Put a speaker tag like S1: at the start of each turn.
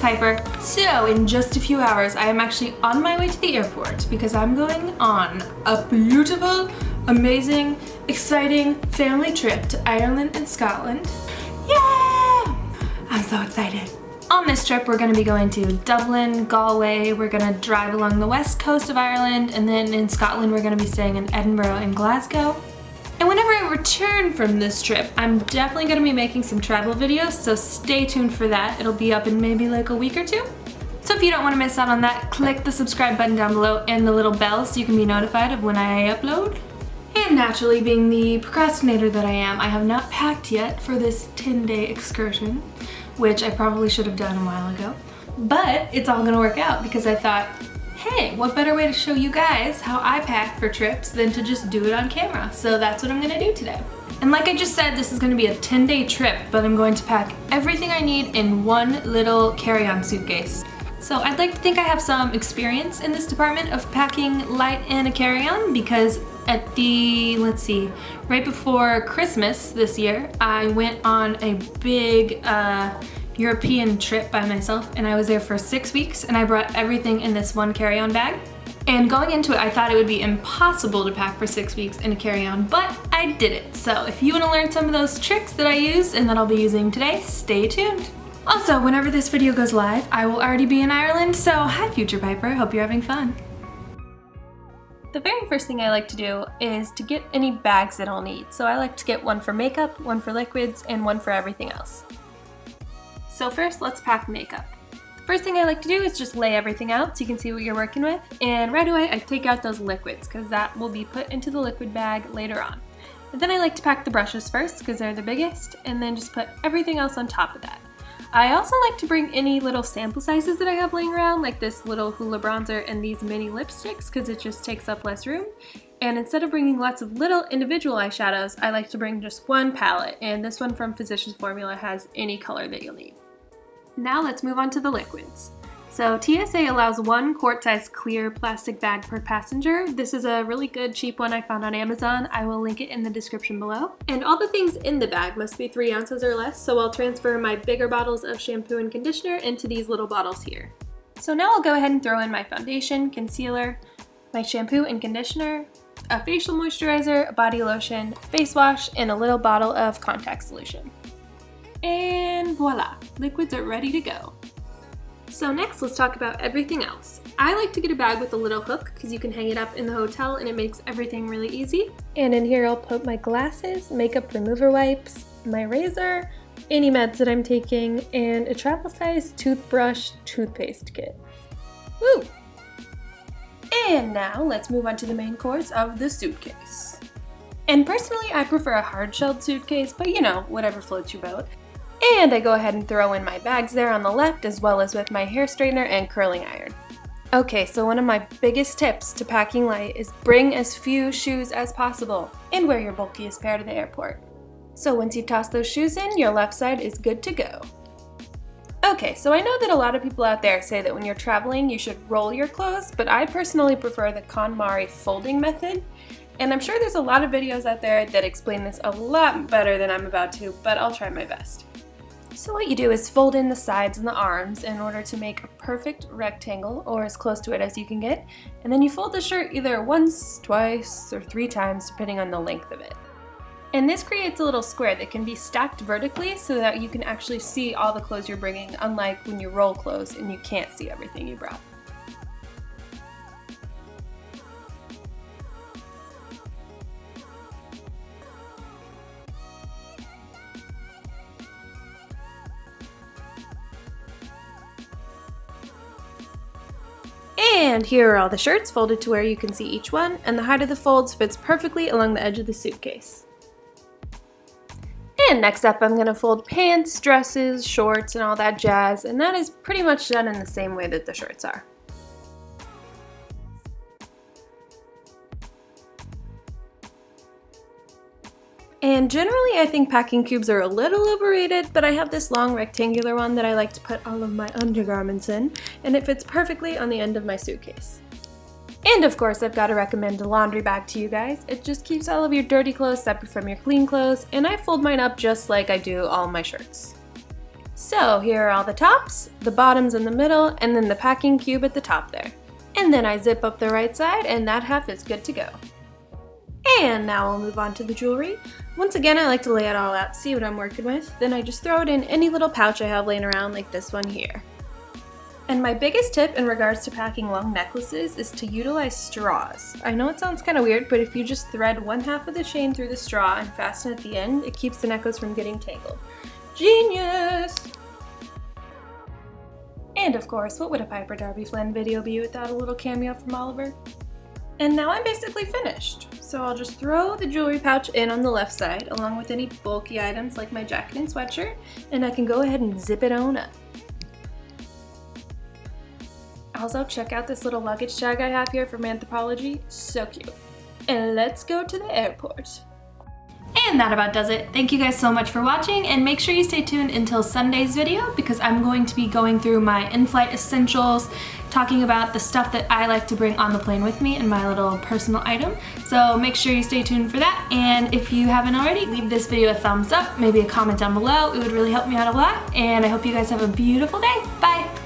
S1: Piper. So in just a few hours, I am actually on my way to the airport because I'm going on a beautiful, amazing, exciting family trip to Ireland and Scotland. Yeah! I'm so excited. On this trip, we're going to be going to Dublin, Galway, we're going to drive along the west coast of Ireland, and then in Scotland, we're going to be staying in Edinburgh and Glasgow. And whenever I return from this trip, I'm definitely going to be making some travel videos, so stay tuned for that. It'll be up in maybe like a week or two. So if you don't want to miss out on that, click the subscribe button down below and the little bell so you can be notified of when I upload. And naturally, being the procrastinator that I am, I have not packed yet for this 10-day excursion, which I probably should have done a while ago. But it's all gonna work out because I thought, hey, what better way to show you guys how I pack for trips than to just do it on camera? So that's what I'm gonna do today. And like I just said, this is gonna be a 10-day trip, but I'm going to pack everything I need in one little carry-on suitcase. So I'd like to think I have some experience in this department of packing light in a carry-on because at the, let's see, right before Christmas this year, I went on a big European trip by myself, and I was there for 6 weeks, and I brought everything in this one carry-on bag. And going into it, I thought it would be impossible to pack for 6 weeks in a carry-on, but I did it. So if you want to learn some of those tricks that I used and that I'll be using today, stay tuned. Also, whenever this video goes live, I will already be in Ireland, so hi Future Piper, hope you're having fun. The very first thing I like to do is to get any bags that I'll need. So I like to get one for makeup, one for liquids, and one for everything else. So first, let's pack makeup. The first thing I like to do is just lay everything out so you can see what you're working with. And right away, I take out those liquids because that will be put into the liquid bag later on. And then I like to pack the brushes first because they're the biggest, and then just put everything else on top of that. I also like to bring any little sample sizes that I have laying around, like this little Hoola bronzer and these mini lipsticks, because it just takes up less room. And instead of bringing lots of little individual eyeshadows, I like to bring just one palette, and this one from Physicians Formula has any color that you'll need. Now let's move on to the liquids. So TSA allows 1 quart-sized clear plastic bag per passenger. This is a really good cheap one I found on Amazon. I will link it in the description below. And all the things in the bag must be 3 ounces or less, so I'll transfer my bigger bottles of shampoo and conditioner into these little bottles here. So now I'll go ahead and throw in my foundation, concealer, my shampoo and conditioner, a facial moisturizer, a body lotion, face wash, and a little bottle of contact solution. And voila, liquids are ready to go. So next, let's talk about everything else. I like to get a bag with a little hook because you can hang it up in the hotel and it makes everything really easy. And in here I'll put my glasses, makeup remover wipes, my razor, any meds that I'm taking, and a travel size toothbrush toothpaste kit. Woo! And now let's move on to the main course of the suitcase. And personally, I prefer a hard-shelled suitcase, but you know, whatever floats your boat. And I go ahead and throw in my bags there on the left, as well as with my hair straightener and curling iron. Okay, so one of my biggest tips to packing light is bring as few shoes as possible and wear your bulkiest pair to the airport. So once you've tossed those shoes in, your left side is good to go. Okay, so I know that a lot of people out there say that when you're traveling, you should roll your clothes, but I personally prefer the KonMari folding method. And I'm sure there's a lot of videos out there that explain this a lot better than I'm about to, but I'll try my best. So what you do is fold in the sides and the arms in order to make a perfect rectangle, or as close to it as you can get, and then you fold the shirt either once, twice, or 3 times depending on the length of it. And this creates a little square that can be stacked vertically so that you can actually see all the clothes you're bringing, unlike when you roll clothes and you can't see everything you brought. And here are all the shirts folded to where you can see each one, and the height of the folds fits perfectly along the edge of the suitcase. And next up, I'm going to fold pants, dresses, shorts, and all that jazz, and that is pretty much done in the same way that the shirts are. And generally, I think packing cubes are a little overrated, but I have this long rectangular one that I like to put all of my undergarments in, and it fits perfectly on the end of my suitcase. And of course, I've got to recommend a laundry bag to you guys. It just keeps all of your dirty clothes separate from your clean clothes, and I fold mine up just like I do all my shirts. So here are all the tops, the bottoms in the middle, and then the packing cube at the top there. And then I zip up the right side and that half is good to go. And now we'll move on to the jewelry. Once again, I like to lay it all out, see what I'm working with. Then I just throw it in any little pouch I have laying around like this one here. And my biggest tip in regards to packing long necklaces is to utilize straws. I know it sounds kind of weird, but if you just thread one half of the chain through the straw and fasten at the end, it keeps the necklace from getting tangled. Genius! And of course, what would a Piper Darby Flynn video be without a little cameo from Oliver? And now I'm basically finished. So I'll just throw the jewelry pouch in on the left side, along with any bulky items like my jacket and sweatshirt, and I can go ahead and zip it on up. Also, check out this little luggage tag I have here from Anthropologie, so cute. And let's go to the airport. And that about does it. Thank you guys so much for watching, and make sure you stay tuned until Sunday's video because I'm going to be going through my in-flight essentials, talking about the stuff that I like to bring on the plane with me and my little personal item. So make sure you stay tuned for that, and if you haven't already, leave this video a thumbs up, maybe a comment down below. It would really help me out a lot, and I hope you guys have a beautiful day. Bye!